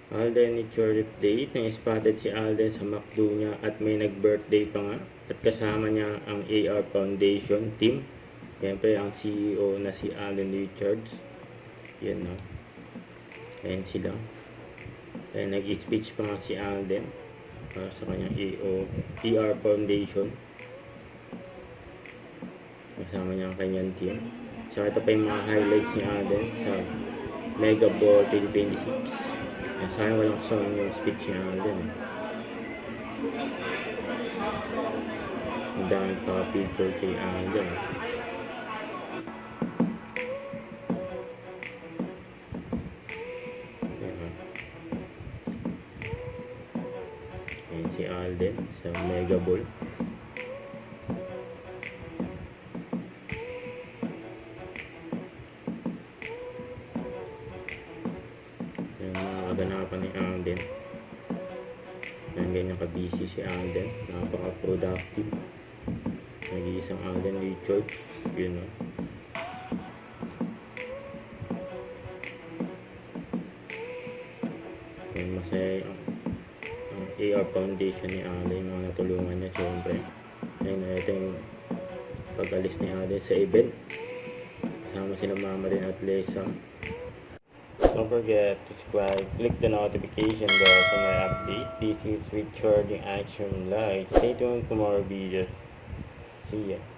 Alden, it's your update. Na-spotted si Alden sa McDo niya at may nag-birthday pa nga. At kasama niya ang AR Foundation team. Siyempre, ang CEO na si Alden Richards. Yan no. Ayan sila. Kaya nag-speech pa nga si Alden para sa kanyang AR Foundation. Kasama niya ang kanyang team. So, ito pa yung mga highlights ni Alden sa Mega Ball 2026. Sayang walang song yung speech niya Alden. Ang dami pa people kay Alden. Ayan si Alden sa Mega Ball. Ganapan ni Alden. Yan, ganyan ka-busy si Alden. Napaka-productive. Nag-iisang Alden Richards. Yun o. Yan, masaya ang AR Foundation ni Alden. Mga natulungan niya siyempre. Yan, ito yung pag-alis ni Alden sa event. Kasama sila Mama rin at Lesa. Don't forget to subscribe, click the notification bell for my update. This is Richard in Action Live. Stay tuned for more videos. See ya.